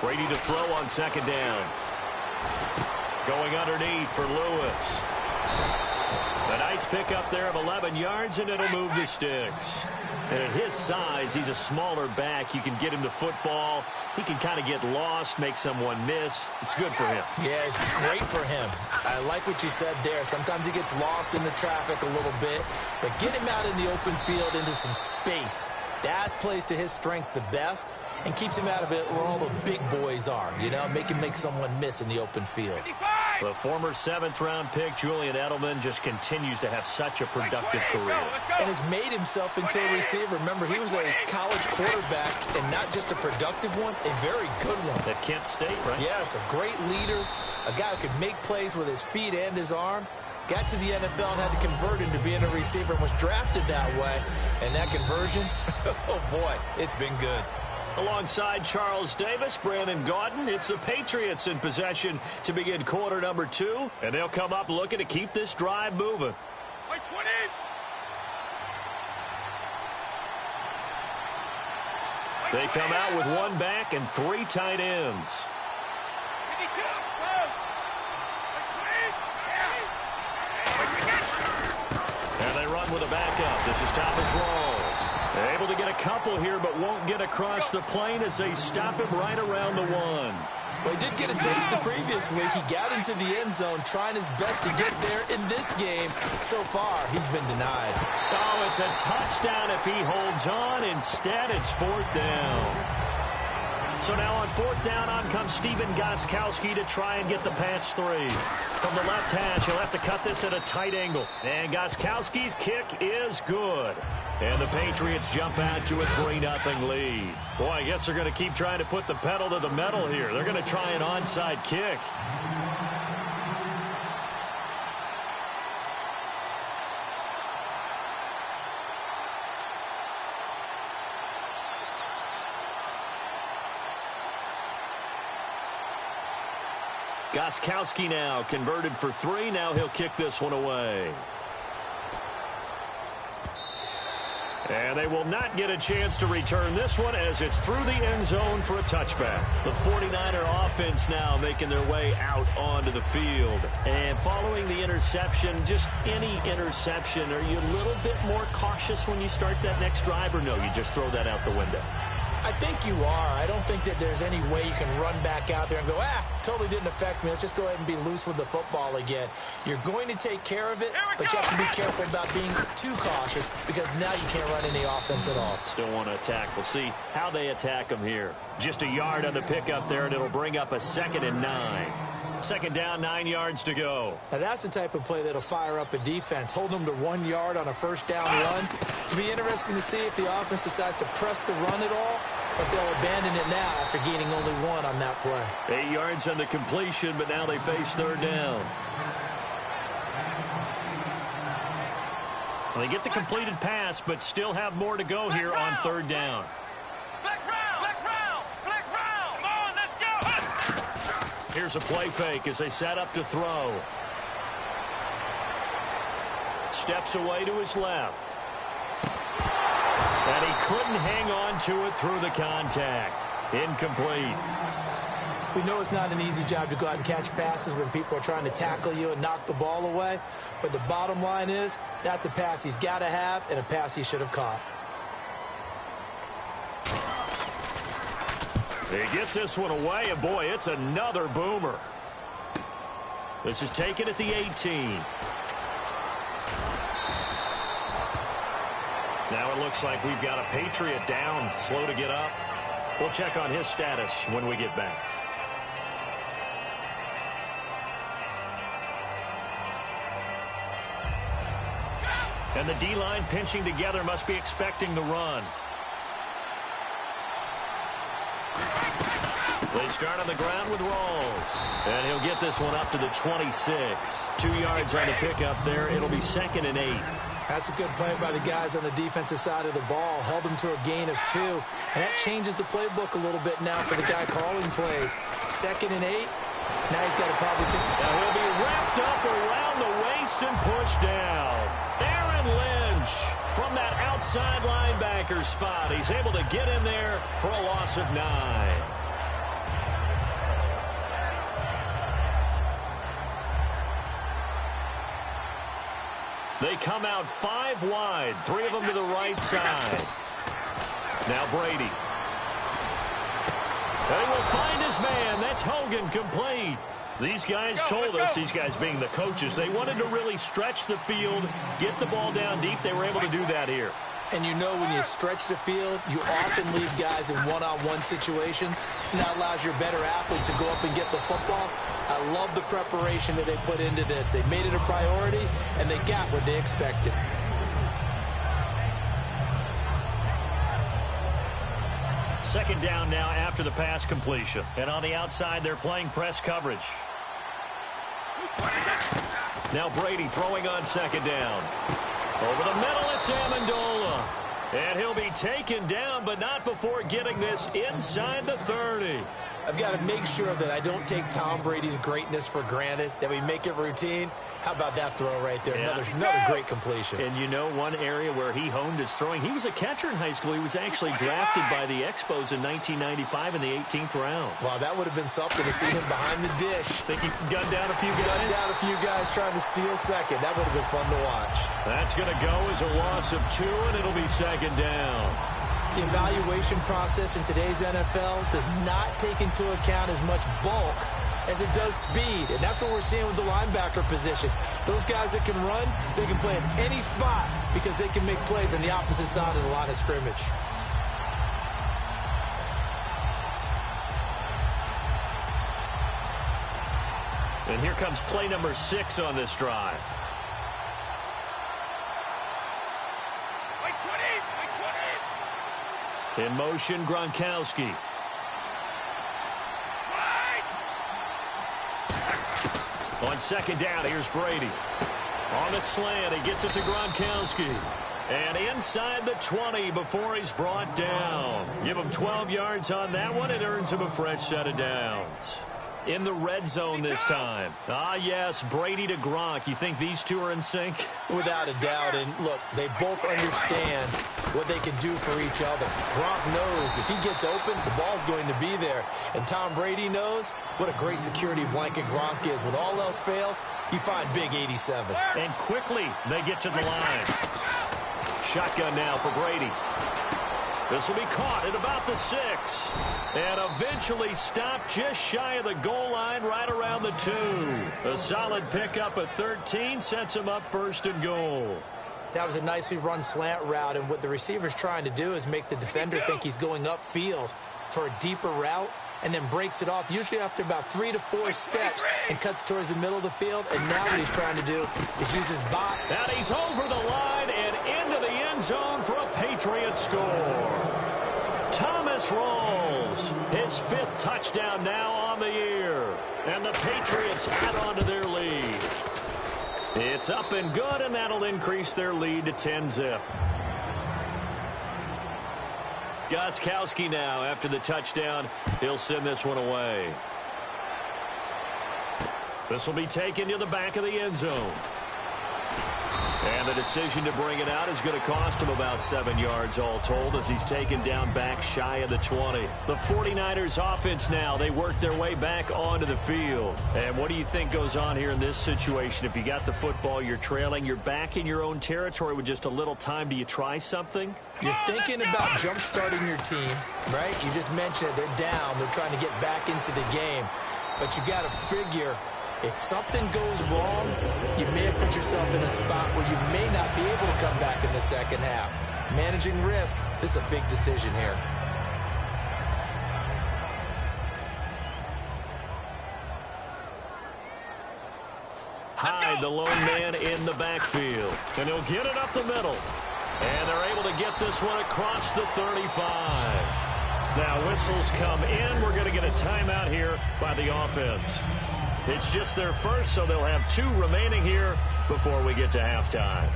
Ready to throw on second down. Going underneath for Lewis. A nice pickup there of 11 yards, and it'll move the sticks. And at his size, he's a smaller back. You can get him to football. He can kind of get lost, make someone miss. It's good for him. Yeah, it's great for him. I like what you said there. Sometimes he gets lost in the traffic a little bit, but get him out in the open field into some space. That plays to his strengths the best and keeps him out of it where all the big boys are, you know, make someone miss in the open field. The former 7th-round pick, Julian Edelman, just continues to have such a productive career. And has made himself into a receiver. Remember, he was a college quarterback, and not just a productive one, a very good one. At Kent State, right? Yes, a great leader, a guy who could make plays with his feet and his arm. Got to the NFL and had to convert into being a receiver and was drafted that way. And that conversion, oh boy, it's been good. Alongside Charles Davis, Brandon Gaudin, it's the Patriots in possession to begin quarter number 2. And they'll come up looking to keep this drive moving. They come out with one back and 3 tight ends. And they run with a backup. This is Thomas Rawls. They're able to get a couple here, but won't get across the plane as they stop him right around the 1. Well, he did get a taste the previous week. He got into the end zone trying his best to get there in this game. So far, he's been denied. Oh, it's a touchdown if he holds on. Instead, it's 4th down. So now on 4th down, on comes Stephen Gostkowski to try and get the patch 3. From the left hash, he'll have to cut this at a tight angle. And Gostkowski's kick is good. And the Patriots jump out to a 3-0 lead. Boy, I guess they're going to keep trying to put the pedal to the metal here. They're going to try an onside kick. Gostkowski now converted for 3. Now he'll kick this one away. And they will not get a chance to return this one as it's through the end zone for a touchback. The 49er offense now making their way out onto the field. And following the interception, just any interception, are you a little bit more cautious when you start that next drive, or no, you just throw that out the window? I think you are. I don't think that there's any way you can run back out there and go, totally didn't affect me. Let's just go ahead and be loose with the football again. You're going to take care of it, but you have to be careful about being too cautious because now you can't run any offense at all. Still want to attack. We'll see how they attack them here. Just a yard on the pickup there, and it'll bring up a 2nd and 9. 2nd down, 9 yards to go. Now that's the type of play that'll fire up a defense. Hold them to 1 yard on a 1st down run. It'll be interesting to see if the offense decides to press the run at all, but they'll abandon it now after gaining only 1 on that play. 8 yards on the completion, but now they face 3rd down. Well, they get the completed pass, but still have more to go here on 3rd down. Here's a play fake as they set up to throw. Steps away to his left. And he couldn't hang on to it through the contact. Incomplete. We know it's not an easy job to go out and catch passes when people are trying to tackle you and knock the ball away. But the bottom line is, that's a pass he's got to have and a pass he should have caught. He gets this one away, and boy, it's another boomer. This is taken at the 18. Now it looks like we've got a Patriot down, slow to get up. We'll check on his status when we get back. And the D-line pinching together must be expecting the run. They start on the ground with Rawls. And he'll get this one up to the 26. 2 yards on the pickup there. It'll be 2nd and 8. That's a good play by the guys on the defensive side of the ball. Held them to a gain of 2. And that changes the playbook a little bit now for the guy calling plays. 2nd and 8. Now he's got to probably think. Now he'll be wrapped up around the waist and pushed down. Aaron Lynch from that outside linebacker spot. He's able to get in there for a loss of 9. They come out 5 wide, 3 of them to the right side. Now Brady. They will find his man. That's Hogan, complete. These guys told us, these guys being the coaches, they wanted to really stretch the field, get the ball down deep. They were able to do that here. And you know when you stretch the field, you often leave guys in one-on-one situations, and that allows your better athletes to go up and get the football. I love the preparation that they put into this. They made it a priority, and they got what they expected. Second down now after the pass completion. And on the outside, they're playing press coverage. Now Brady throwing on second down. Over the middle, it's Amendola. And he'll be taken down, but not before getting this inside the 30. I've got to make sure that I don't take Tom Brady's greatness for granted, that we make it routine. How about that throw right there? Yeah. Another great completion. And you know one area where he honed his throwing, he was a catcher in high school. He was actually drafted by the Expos in 1995 in the 18th round. Wow, that would have been something to see him behind the dish. Think he gunned down a few guys? Gunned down a few guys trying to steal second. That would have been fun to watch. That's going to go as a loss of 2, and it'll be second down. The evaluation process in today's NFL does not take into account as much bulk as it does speed. And that's what we're seeing with the linebacker position. Those guys that can run, they can play in any spot because they can make plays on the opposite side of the line of scrimmage. And here comes play number 6 on this drive. In motion, Gronkowski. On second down, here's Brady. On the slant, he gets it to Gronkowski. And inside the 20 before he's brought down. Give him 12 yards on that one. It earns him a fresh set of downs. In the red zone this time. Ah, yes, Brady to Gronk. You think these two are in sync? Without a doubt. And look, they both understand what they can do for each other. Gronk knows if he gets open, the ball's going to be there. And Tom Brady knows what a great security blanket Gronk is. When all else fails, you find big 87. And quickly, they get to the line. Shotgun now for Brady. This will be caught at about the 6. And eventually stopped just shy of the goal line right around the 2. A solid pickup of 13 sets him up first and goal. That was a nicely run slant route, and what the receiver's trying to do is make the defender think he's going upfield for a deeper route and then breaks it off, usually after about 3 to 4 steps, and cuts towards the middle of the field. And now what he's trying to do is use his body. And he's over the line and into the end zone for a Patriot score. Thomas rolls his 5th touchdown now on the year. And the Patriots add on to their lead. It's up and good, and that'll increase their lead to 10-zip. Gostkowski now, after the touchdown, he'll send this one away. This will be taken to the back of the end zone. And the decision to bring it out is going to cost him about 7 yards all told as he's taken down back shy of the 20. The 49ers offense now, they work their way back onto the field. And what do you think goes on here in this situation? If you got the football, you're trailing, you're back in your own territory with just a little time. Do you try something? You're thinking about jump-starting your team, right? You just mentioned it. They're down. They're trying to get back into the game. But you got to figure, if something goes wrong, you may have put yourself in a spot where you may not be able to come back in the second half. Managing risk, this is a big decision here. Hyde, the lone man in the backfield. And he'll get it up the middle. And they're able to get this one across the 35. Now whistles come in. We're going to get a timeout here by the offense. It's just their first, so they'll have 2 remaining here before we get to halftime.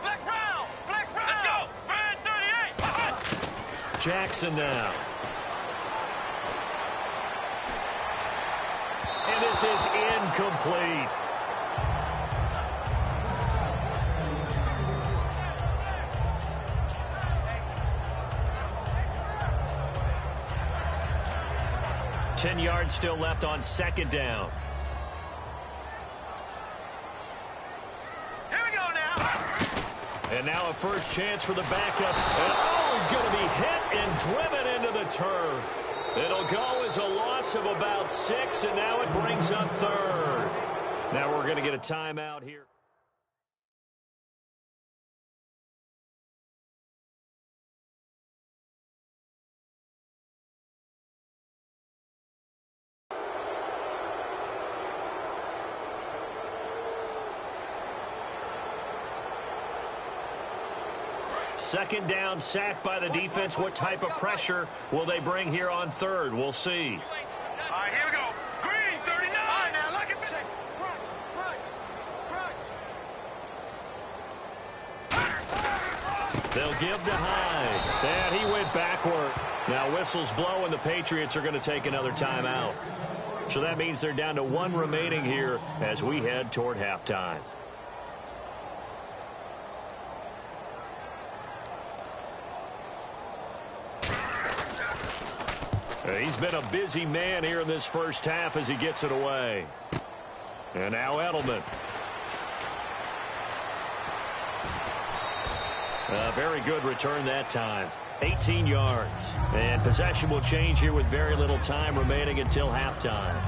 Let's go! Man 38! Jackson now. And this is incomplete. 10 yards still left on second down. Here we go now. And now a first chance for the backup. And oh, he's going to be hit and driven into the turf. It'll go as a loss of about 6, and now it brings up third. Now we're going to get a timeout here. Second down, sacked by the defense. What type of pressure will they bring here on third? We'll see. All right, here we go. Green, 39. Now look at this. They'll give to Hyde. And he went backward. Now whistles blow, and the Patriots are going to take another timeout. So that means they're down to 1 remaining here as we head toward halftime. He's been a busy man here in this first half as he gets it away. And now Edelman. A very good return that time. 18 yards. And possession will change here with very little time remaining until halftime.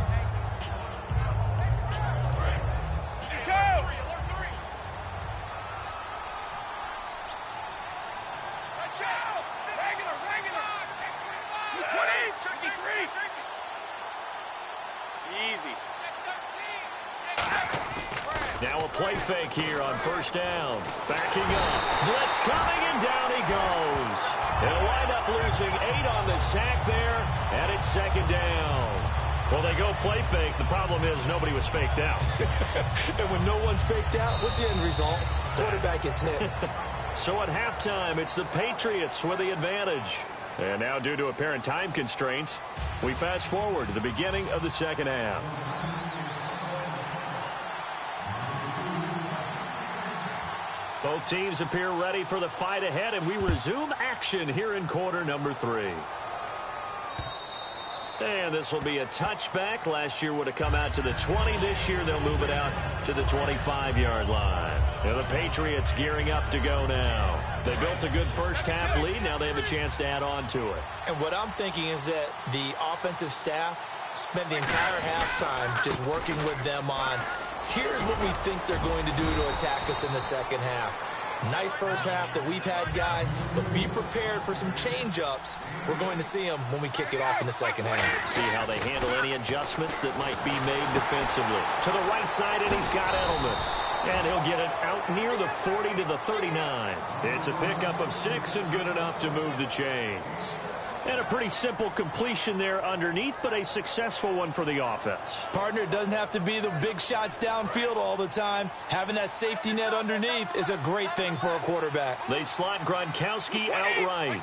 Now a play fake here on first down. Backing up. Blitz coming, and down he goes. He'll wind up losing 8 on the sack there, and it's second down. Well, they go play fake. The problem is nobody was faked out. And when no one's faked out, what's the end result? Quarterback gets hit. So at halftime, it's the Patriots with the advantage. And now, due to apparent time constraints, we fast forward to the beginning of the second half. Both teams appear ready for the fight ahead, and we resume action here in quarter number 3. And this will be a touchback. Last year would have come out to the 20. This year they'll move it out to the 25-yard line. And the Patriots gearing up to go now. They built a good first half lead. Now they have a chance to add on to it. And what I'm thinking is that the offensive staff spent the entire halftime just working with them on, here's what we think they're going to do to attack us in the second half. Nice first half that we've had, guys, but be prepared for some change-ups. We're going to see them when we kick it off in the second half. See how they handle any adjustments that might be made defensively. To the right side, and he's got Edelman. And he'll get it out near the 40 to the 39. It's a pickup of 6 and good enough to move the chains. And a pretty simple completion there underneath, but a successful one for the offense. Partner, it doesn't have to be the big shots downfield all the time. Having that safety net underneath is a great thing for a quarterback. They slot Gronkowski outright.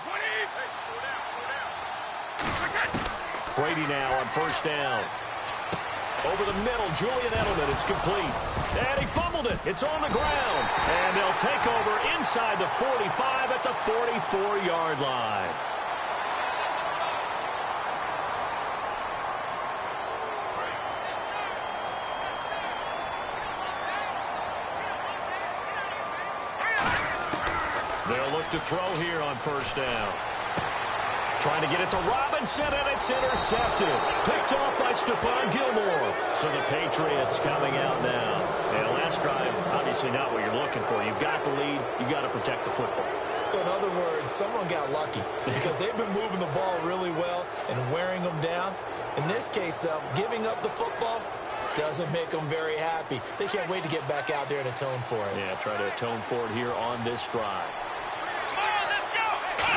Brady now on first down. Over the middle, Julian Edelman. It's complete. And he fumbled it. It's on the ground. And they'll take over inside the 45 at the 44-yard line. They'll look to throw here on first down. Trying to get it to Robinson, and it's intercepted. Picked off by Stephon Gilmore. So the Patriots coming out now. And last drive, obviously not what you're looking for. You've got the lead. You've got to protect the football. So in other words, someone got lucky because they've been moving the ball really well and wearing them down. In this case, though, giving up the football doesn't make them very happy. They can't wait to get back out there and atone for it. Yeah, try to atone for it here on this drive.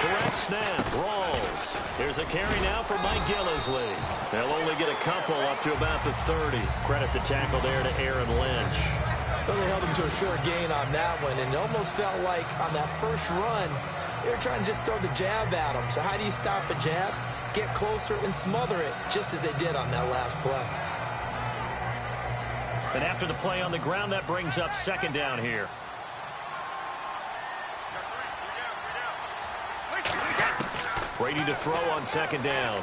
Direct snap, Rawls. Here's a carry now for Mike Gillisley. They'll only get a couple up to about the 30. Credit the tackle there to Aaron Lynch. Well, they held him to a short gain on that one, and it almost felt like on that first run, they were trying to just throw the jab at him. So how do you stop a jab? Get closer and smother it, just as they did on that last play. And after the play on the ground, that brings up second down here. Brady to throw on second down.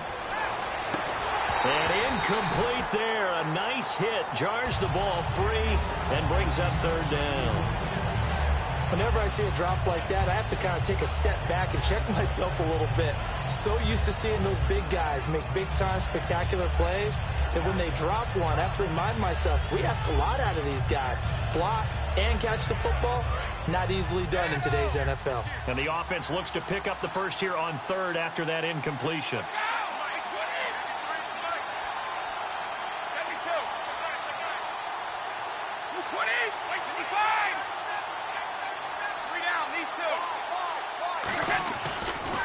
And incomplete there. A nice hit. Jars the ball free and brings up third down. Whenever I see a drop like that, I have to kind of take a step back and check myself a little bit. So used to seeing those big guys make big-time spectacular plays that when they drop one, I have to remind myself, we ask a lot out of these guys. Block and catch the football, not easily done in today's NFL. And the offense looks to pick up the first here on third after that incompletion.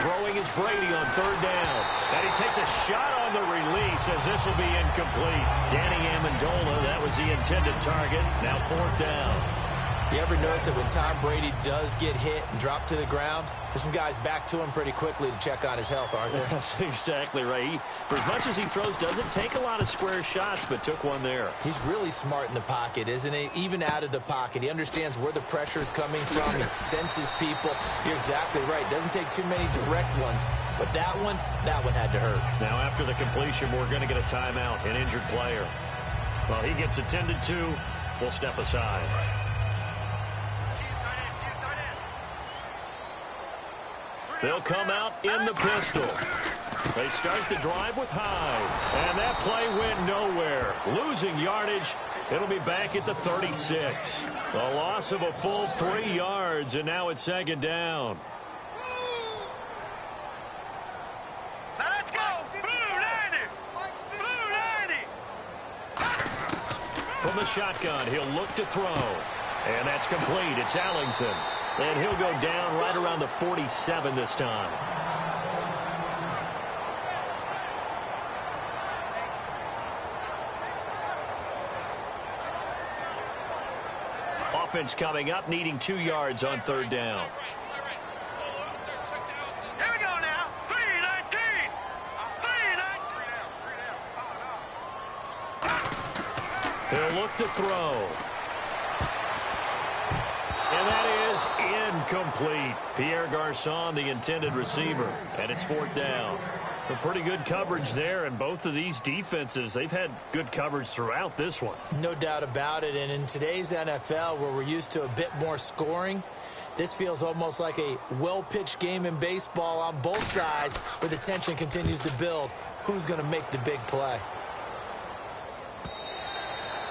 Throwing is Brady on third down. And he takes a shot on the release as this will be incomplete. Danny Amendola, that was the intended target. Now fourth down. You ever notice that when Tom Brady does get hit and drop to the ground, there's some guys back to him pretty quickly to check on his health, aren't there? That's exactly right. For as much as he throws, doesn't take a lot of square shots, but took one there. He's really smart in the pocket, isn't he? Even out of the pocket. He understands where the pressure is coming from. He senses people. You're exactly right. Doesn't take too many direct ones. But that one had to hurt. Now after the completion, we're going to get a timeout, an injured player. Well, he gets attended to. We'll step aside. They'll come out in the pistol. They start the drive with Hyde. And that play went nowhere. Losing yardage. It'll be back at the 36. A loss of a full 3 yards, and now it's second down. Let's go! Blue 90! Blue 90! From the shotgun, he'll look to throw. And that's complete. It's Allington. And he'll go down right around the 47 this time. Offense coming up, needing 2 yards on third down. Here we go now. 3-19. 3-19. He'll look to throw. And that is incomplete. Pierre Garçon, the intended receiver. And it's fourth down. A pretty good coverage there, and both of these defenses, they've had good coverage throughout this one. No doubt about it. And in today's NFL, where we're used to a bit more scoring, this feels almost like a well-pitched game in baseball on both sides, where the tension continues to build. Who's going to make the big play?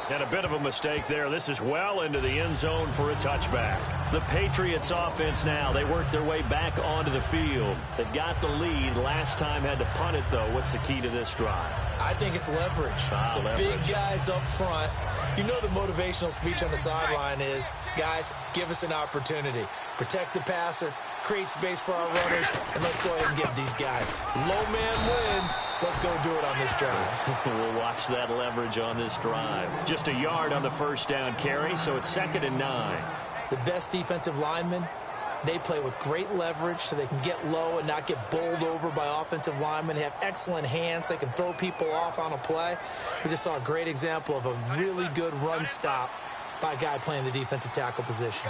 And a bit of a mistake there. This is well into the end zone for a touchback. The Patriots offense now, they work their way back onto the field. They've got the lead. Last time had to punt it, though. What's the key to this drive? I think it's leverage. The big guys up front. You know the motivational speech on the sideline is, guys, give us an opportunity. Protect the passer, create space for our runners, and let's go ahead and give these guys. Low man wins. Let's go do it on this drive. We'll watch that leverage on this drive. Just a yard on the first down carry, so it's 2nd and 9. The best defensive linemen, they play with great leverage so they can get low and not get bowled over by offensive linemen. They have excellent hands. They can throw people off on a play. We just saw a great example of a really good run stop by a guy playing the defensive tackle position.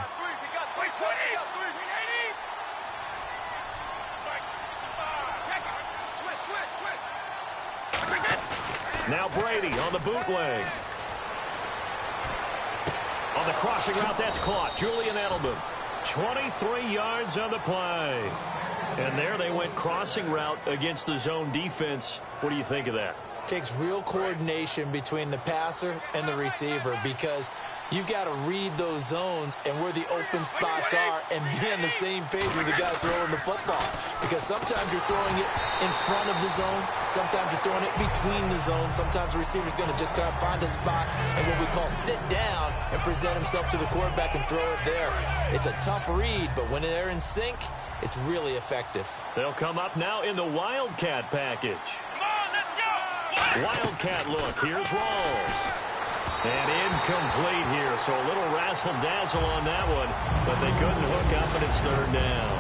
Now Brady on the bootleg. On the crossing route, that's caught. Julian Edelman. 23 yards on the play. And there they went crossing route against the zone defense. What do you think of that? Takes real coordination between the passer and the receiver, because you've got to read those zones and where the open spots are and be on the same page with the guy throwing the football. Because sometimes you're throwing it in front of the zone. Sometimes you're throwing it between the zones. Sometimes the receiver's going to just kind of find a spot and what we call sit down and present himself to the quarterback and throw it there. It's a tough read, but when they're in sync, it's really effective. They'll come up now in the Wildcat package. Come on, let's go. Wildcat look. Here's Rawls. And incomplete here, so a little razzle-dazzle on that one, but they couldn't hook up, and it's third down.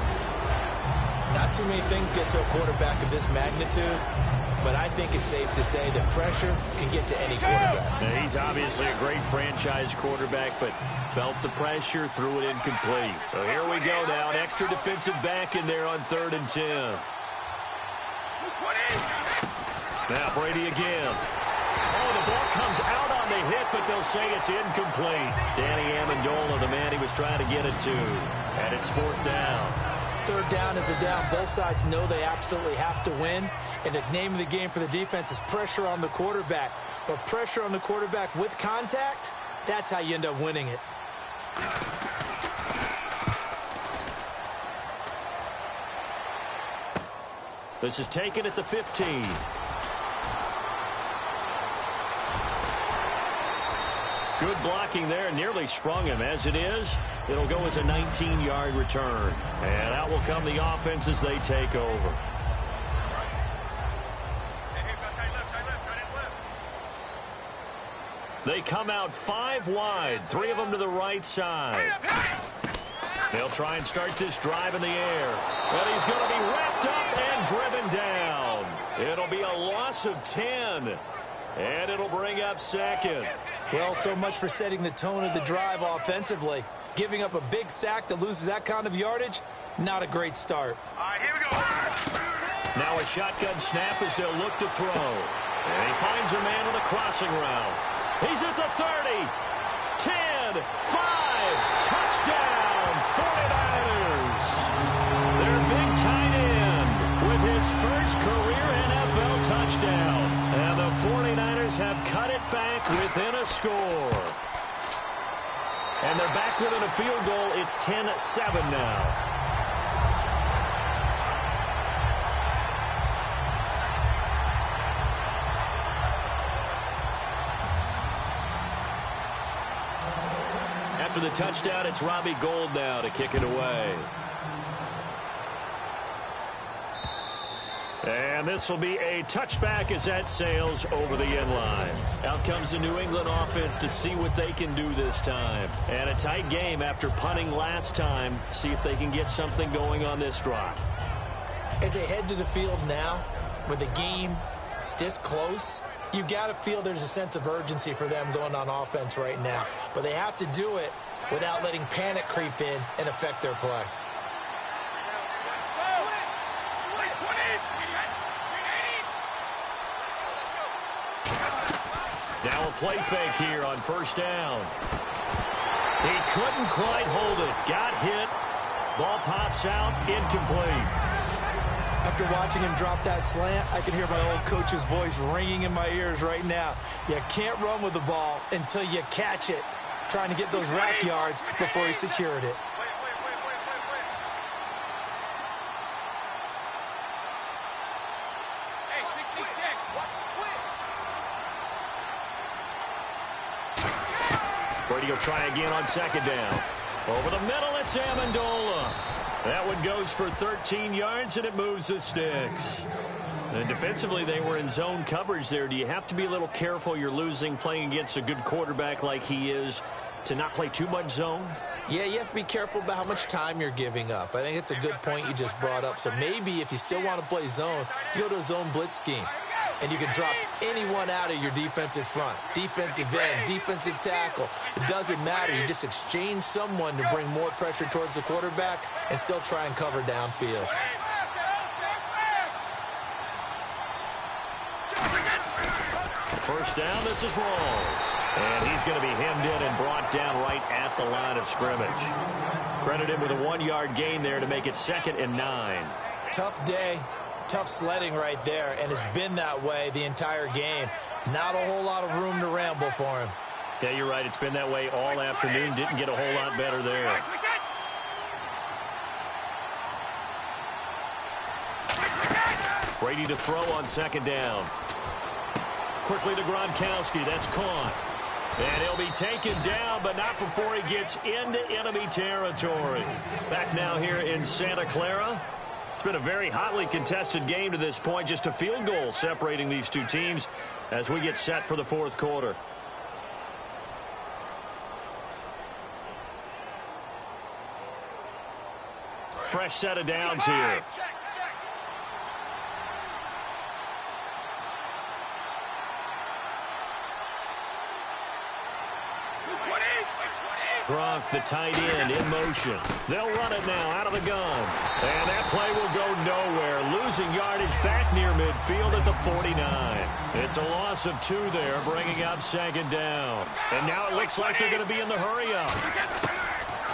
Not too many things get to a quarterback of this magnitude, but I think it's safe to say that pressure can get to any quarterback. Now, he's obviously a great franchise quarterback, but felt the pressure, threw it incomplete. So here we go now, an extra defensive back in there on 3rd and 10. Now Brady again. Oh, the ball comes out on the hit, but they'll say it's incomplete. Danny Amendola, the man he was trying to get it to. And it's 4th down. 3rd down is a down. Both sides know they absolutely have to win. And the name of the game for the defense is pressure on the quarterback. But pressure on the quarterback with contact, that's how you end up winning it. This is taken at the 15. Good blocking there. Nearly sprung him. As it is, it'll go as a 19-yard return. And out will come the offense as they take over. They come out 5 wide. 3 of them to the right side. They'll try and start this drive in the air. But he's going to be wrapped up and driven down. It'll be a loss of 10. And it'll bring up 2nd. Well, so much for setting the tone of the drive offensively. Giving up a big sack that loses that kind of yardage, not a great start. All right, here we go. Now a shotgun snap as they'll look to throw. And he finds a man on a crossing route. He's at the 30. 10, 5, touchdown, 49ers. Their big tight end with his first career NFL touchdown. And the 49ers have cut it back within a score. And they're back within a field goal. It's 10-7 now. After the touchdown, it's Robbie Gould now to kick it away. And this will be a touchback as that sails over the end line. Out comes the New England offense to see what they can do this time. And a tight game after punting last time. See if they can get something going on this drive. As they head to the field now, with the game this close, you've got to feel there's a sense of urgency for them going on offense right now. But they have to do it without letting panic creep in and affect their play. Now a play fake here on 1st down. He couldn't quite hold it. Got hit. Ball pops out. Incomplete. After watching him drop that slant, I can hear my old coach's voice ringing in my ears right now. You can't run with the ball until you catch it. Trying to get those rack yards before he secured it. Brady will try again on 2nd down. Over the middle, it's Amendola. That one goes for 13 yards, and it moves the sticks. And defensively, they were in zone coverage there. Do you have to be a little careful? You're losing playing against a good quarterback like he is to not play too much zone? Yeah, you have to be careful about how much time you're giving up. I think it's a good point you just brought up. So maybe if you still want to play zone, you go to a zone blitz scheme. And you can drop anyone out of your defensive front. Defensive end, defensive tackle. It doesn't matter. You just exchange someone to bring more pressure towards the quarterback and still try and cover downfield. First down, this is Rawls. And he's going to be hemmed in and brought down right at the line of scrimmage. Credit him with a 1-yard gain there to make it 2nd and 9. Tough day. Tough sledding right there, and it's been that way the entire game. Not a whole lot of room to ramble for him. Yeah, you're right. It's been that way all afternoon. Didn't get a whole lot better there. Brady to throw on 2nd down. Quickly to Gronkowski. That's caught. And he'll be taken down, but not before he gets into enemy territory. Back now here in Santa Clara. It's been a very hotly contested game to this point. Just a field goal separating these two teams as we get set for the 4th quarter. Fresh set of downs here. Gronk, the tight end, in motion. They'll run it now out of the gun. And that play will go nowhere. Losing yardage back near midfield at the 49. It's a loss of 2 there, bringing up 2nd down. And now it looks like they're going to be in the hurry-up.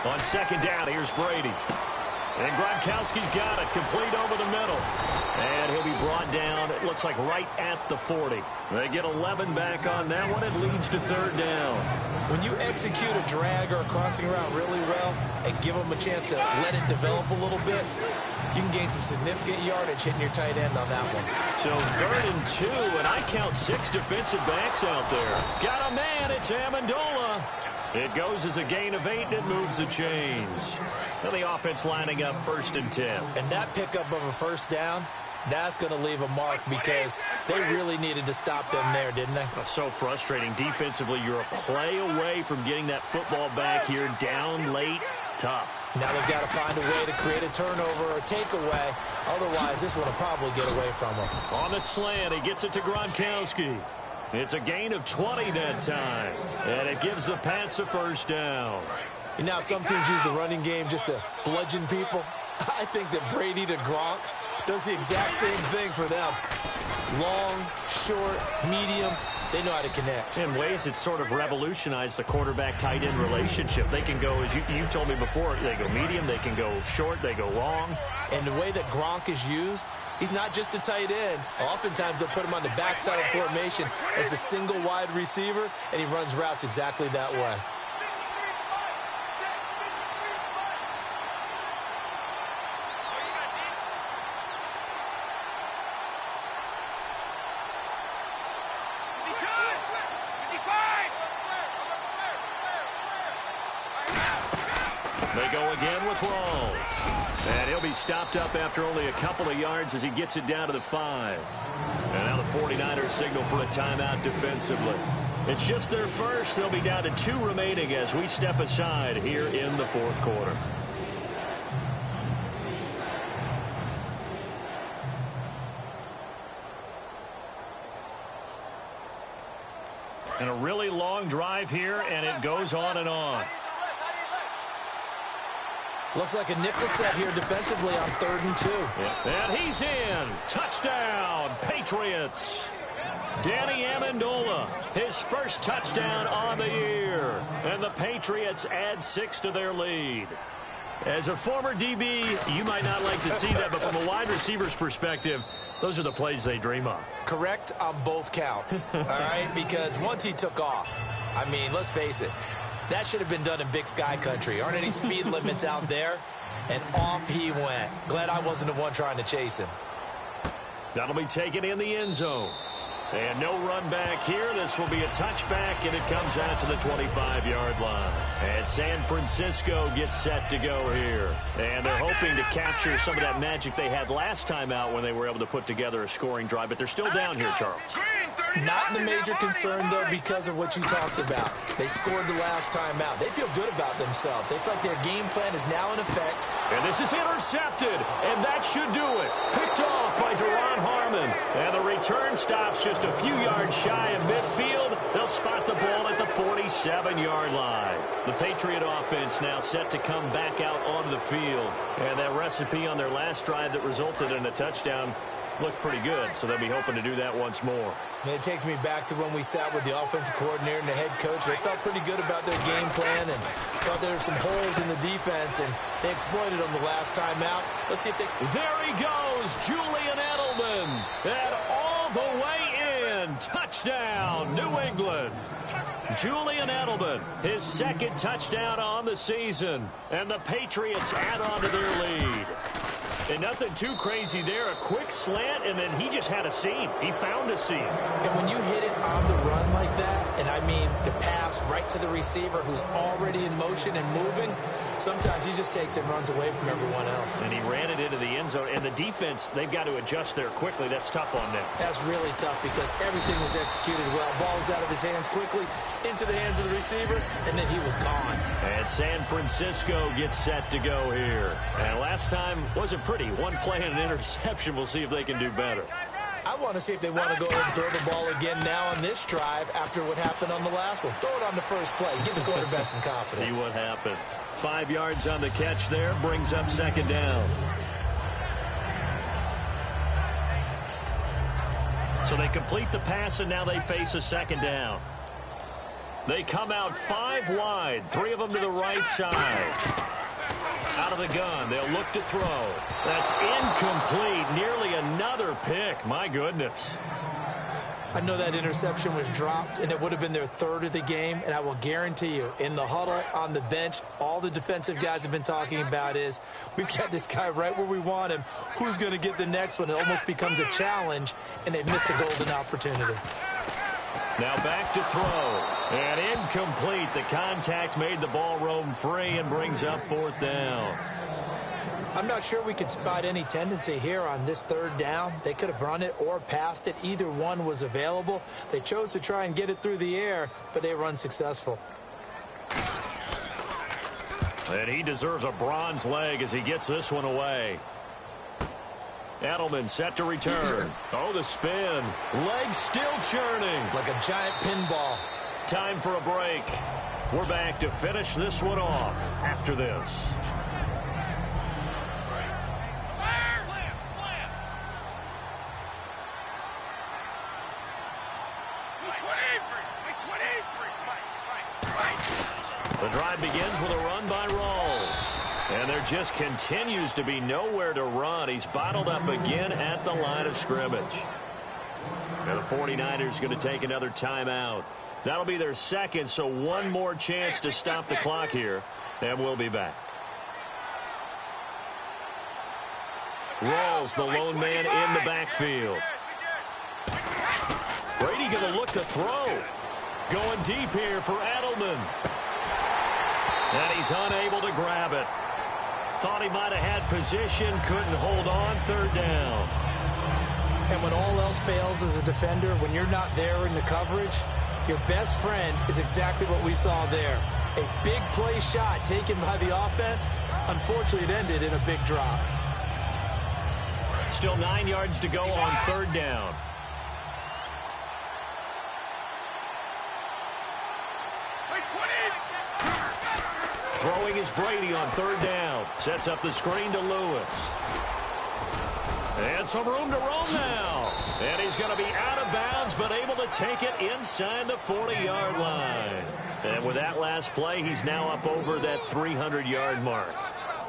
On 2nd down, here's Brady. And Gronkowski's got it, complete over the middle. And he'll be brought down, it looks like right at the 40. They get 11 back on that one. It leads to 3rd down. When you execute a drag or a crossing route really well and give them a chance to let it develop a little bit, you can gain some significant yardage hitting your tight end on that one. So 3rd and 2, and I count 6 defensive backs out there. Got a man, it's Amendola. It goes as a gain of 8, and it moves the chains. And the offense lining up 1st and 10. And that pickup of a 1st down, that's going to leave a mark because they really needed to stop them there, didn't they? So frustrating. Defensively, you're a play away from getting that football back here. Down late, tough. Now they've got to find a way to create a turnover or a takeaway. Otherwise, this one will probably get away from them. On the slant, he gets it to Gronkowski. It's a gain of 20 that time. And it gives the Pats a 1st down. And now some teams use the running game just to bludgeon people. I think that Brady to Gronk does the exact same thing for them. Long, short, medium, they know how to connect. In ways, it's sort of revolutionized the quarterback-tight end relationship. They can go, as you told me before, they go medium, they can go short, they go long. And the way that Gronk is used, he's not just a tight end. Oftentimes, they'll put him on the backside of formation as a single wide receiver, and he runs routes exactly that way. They go again with Rawls. And he'll be stopped up after only a couple of yards as he gets it down to the 5. And now the 49ers signal for a timeout defensively. It's just their first. They'll be down to 2 remaining as we step aside here in the 4th quarter. And a really long drive here, and it goes on and on. Looks like a nickel set here defensively on 3rd and 2. And he's in. Touchdown, Patriots. Danny Amendola, his 1st touchdown on the year. And the Patriots add 6 to their lead. As a former DB, you might not like to see that, but from a wide receiver's perspective, those are the plays they dream of. Correct on both counts, all right? Because once he took off, I mean, let's face it, that should have been done in Big Sky Country. Aren't any speed limits out there? And off he went. Glad I wasn't the one trying to chase him. That'll be taken in the end zone. And no run back here. This will be a touchback, and it comes out to the 25-yard line. And San Francisco gets set to go here. And they're hoping to capture some of that magic they had last time out when they were able to put together a scoring drive. But they're still down here, Charles. Not the major concern, though, because of what you talked about. They scored the last time out. They feel good about themselves. They feel like their game plan is now in effect. And this is intercepted, and that should do it. Picked off by Duron Harmon. And the return stops just a few yards shy of midfield. They'll spot the ball at the 47-yard line. The Patriot offense now set to come back out onto the field. And that recipe on their last drive that resulted in a touchdown looked pretty good, so they'll be hoping to do that once more. And it takes me back to when we sat with the offensive coordinator and the head coach. They felt pretty good about their game plan and thought there were some holes in the defense, and they exploited them the last time out. Let's see if they... There he goes, Julian Edelman. And all the way in. Touchdown, New England. Julian Edelman, his 2nd touchdown on the season. And the Patriots add on to their lead. And nothing too crazy there. A quick slant, and then he just had a seam. He found a seam. And when you hit it on the run like that, and I mean the pass right to the receiver who's already in motion and moving, sometimes he just takes it and runs away from everyone else. And he ran it into the end zone. And the defense, they've got to adjust there quickly. That's tough on them. That's really tough because everything was executed well. Ball's out of his hands quickly, into the hands of the receiver, and then he was gone. And San Francisco gets set to go here. And last time wasn't pretty. One play and an interception. We'll see if they can do better. I want to see if they want to go ahead and throw the ball again now on this drive after what happened on the last one. Throw it on the first play. Give the quarterback some confidence. See what happens. 5 yards on the catch there. Brings up second down. So they complete the pass, and now they face a second down. They come out 5 wide. 3 of them to the right side. Out of the gun, they'll look to throw. That's incomplete. Nearly another pick. My goodness. I know that interception was dropped, and it would have been their 3rd of the game, and I will guarantee you, in the huddle, on the bench, all the defensive guys have been talking about is, we've got this guy right where we want him. Who's going to get the next one? It almost becomes a challenge, and they've missed a golden opportunity. Now back to throw. And incomplete. The contact made the ball roam free and brings up 4th down. I'm not sure we could spot any tendency here on this 3rd down. They could have run it or passed it. Either one was available. They chose to try and get it through the air, but they were unsuccessful. And he deserves a bronze leg as he gets this one away. Edelman set to return. Oh, the spin. Legs still churning. Like a giant pinball. Time for a break. We're back to finish this one off after this. The drive begins with a run by Rawls. And there just continues to be nowhere to run. He's bottled up again at the line of scrimmage. And the 49ers going to take another timeout. That'll be their 2nd, so one more chance to stop the clock here. And we'll be back. Rawls, the lone man in the backfield. Brady going to look to throw. Going deep here for Edelman. And he's unable to grab it. Thought he might have had position, couldn't hold on. 3rd down. And when all else fails as a defender, when you're not there in the coverage, your best friend is exactly what we saw there. A big play shot taken by the offense. Unfortunately, it ended in a big drop. Still 9 yards to go on 3rd down. Throwing is Brady on 3rd down. Sets up the screen to Lewis. And some room to roam now. And he's going to be out of bounds, but able to take it inside the 40-yard line. And with that last play, he's now up over that 300-yard mark.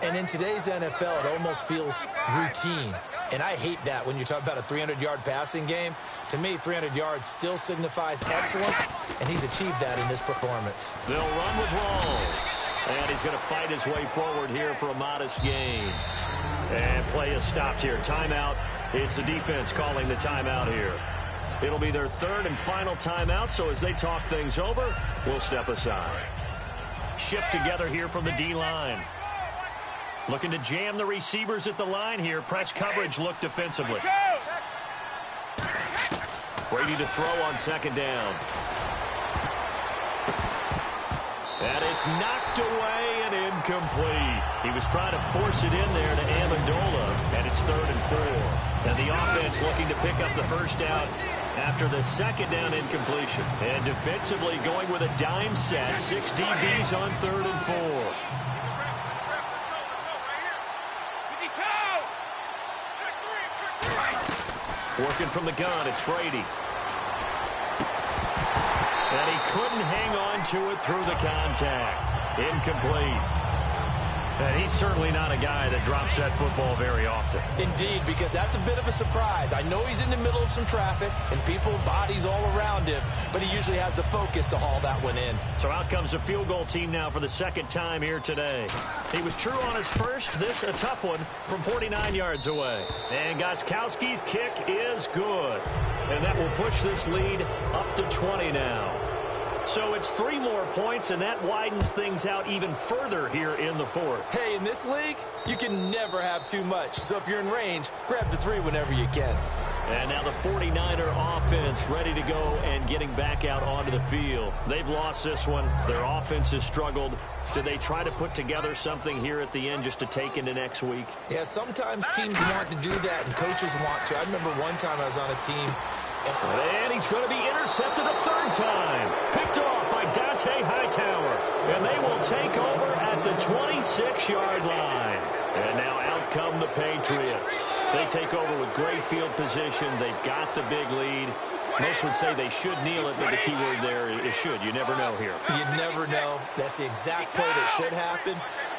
And in today's NFL, it almost feels routine. And I hate that when you talk about a 300-yard passing game. To me, 300 yards still signifies excellence, and he's achieved that in this performance. They'll run with Rawls. And he's going to fight his way forward here for a modest gain. And play is stopped here. Timeout. It's the defense calling the timeout here. It'll be their 3rd and final timeout, so as they talk things over, we'll step aside. Shift together here from the D-line. Looking to jam the receivers at the line here. Press coverage look defensively. Brady to throw on 2nd down. And it's knocked away and incomplete. He was trying to force it in there to Amendola, and it's 3rd and 4. And the offense looking to pick up the first down after the 2nd down incompletion. And defensively going with a dime set. 6 DBs on 3rd and 4. Working from the gun, it's Brady. And he couldn't hang on to it through the contact. Incomplete. And he's certainly not a guy that drops that football very often. Indeed, because that's a bit of a surprise. I know he's in the middle of some traffic and people, bodies all around him, but he usually has the focus to haul that one in. So out comes the field goal team now for the 2nd time here today. He was true on his first. This a tough one from 49 yards away. And Gostkowski's kick is good. And that will push this lead up to 20 now. So it's 3 more points, and that widens things out even further here in the 4th. Hey, in this league, you can never have too much. So if you're in range, grab the 3 whenever you can. And now the 49er offense ready to go and getting back out onto the field. They've lost this one. Their offense has struggled. Do they try to put together something here at the end just to take into next week? Yeah, sometimes teams want to do that and coaches want to. I remember one time I was on a team. And he's going to be intercepted a third time. Picked off by Dante Hightower. And they will take over at the 26-yard line. And now out come the Patriots. They take over with great field position. They've got the big lead. Most would say they should kneel it, but the key word there is should. You never know here. You never know. That's the exact play that should happen.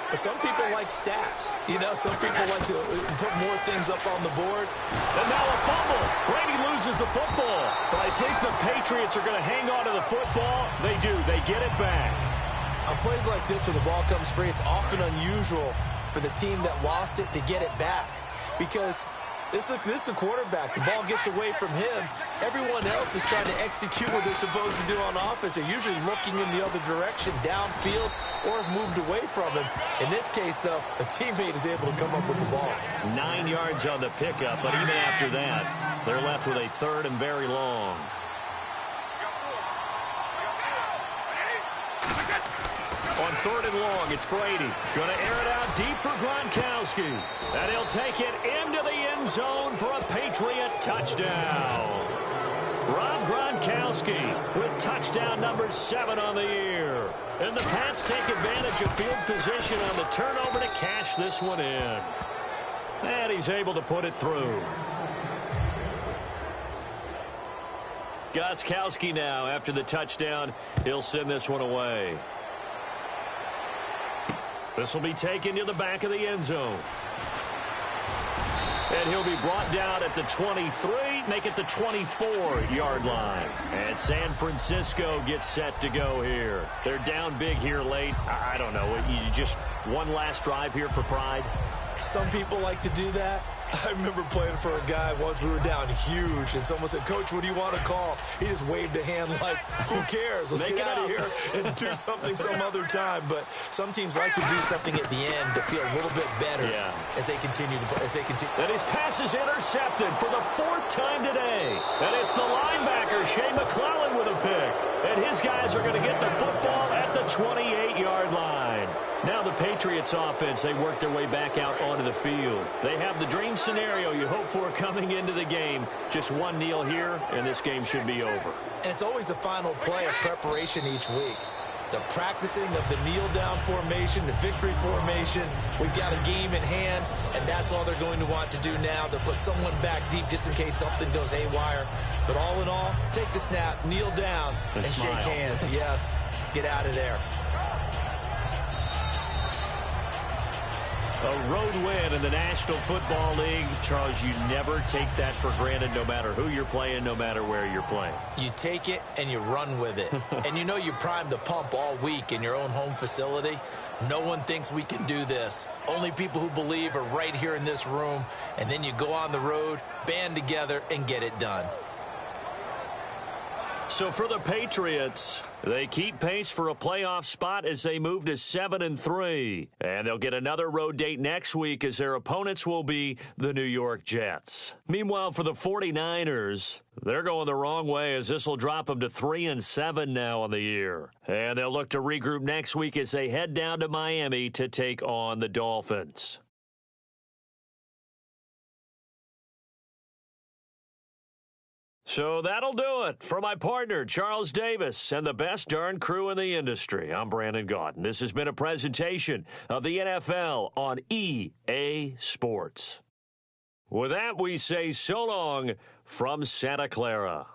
But some people like stats. You know, some people like to put more things up on the board. And now a fumble. Brady loses the football. But I think the Patriots are going to hang on to the football. They do. They get it back. On plays like this where the ball comes free, it's often unusual for the team that lost it to get it back. Because this is the quarterback. The ball gets away from him. Everyone else is trying to execute what they're supposed to do on offense. They're usually looking in the other direction, downfield, or have moved away from him. In this case, though, a teammate is able to come up with the ball. 9 yards on the pickup, but even after that, they're left with a third and very long. On third and long, it's Brady. Going to air it out deep for Gronkowski. And he'll take it into the end zone for a Patriot touchdown. Rob Gronkowski with touchdown number 7 on the year. And the Pats take advantage of field position on the turnover to cash this one in. And he's able to put it through. Gronkowski now, after the touchdown, he'll send this one away. This will be taken to the back of the end zone. And he'll be brought down at the 23, make it the 24-yard line. And San Francisco gets set to go here. They're down big here late. I don't know. You just one last drive here for pride? Some people like to do that. I remember playing for a guy once. We were down huge, and someone said, "Coach, what do you want to call?" He just waved a hand like, "Who cares? Let's get out of here and do something some other time." But some teams like to do something at the end to feel a little bit better as they continue to play. And his pass is intercepted for the 4th time today. And it's the linebacker, Shea McClellan, with a pick. And his guys are going to get the football at the 28-yard line. Now the Patriots offense, they work their way back out onto the field. They have the dream scenario you hope for coming into the game. Just one kneel here, and this game should be over. And it's always the final play of preparation each week. The practicing of the kneel-down formation, the victory formation. We've got a game in hand, and that's all they're going to want to do now. They'll put someone back deep just in case something goes haywire. But all in all, take the snap, kneel down, and shake hands. Yes, get out of there. A road win in the National Football League. Charles, you never take that for granted no matter who you're playing, no matter where you're playing. You take it and you run with it. And you know you primed the pump all week in your own home facility. No one thinks we can do this. Only people who believe are right here in this room. And then you go on the road, band together, and get it done. So for the Patriots, they keep pace for a playoff spot as they move to 7-3. And they'll get another road date next week as their opponents will be the New York Jets. Meanwhile, for the 49ers, they're going the wrong way as this will drop them to 3-7 now on the year. And they'll look to regroup next week as they head down to Miami to take on the Dolphins. So that'll do it for my partner, Charles Davis, and the best darn crew in the industry. I'm Brandon Gaudin. This has been a presentation of the NFL on EA Sports. With that, we say so long from Santa Clara.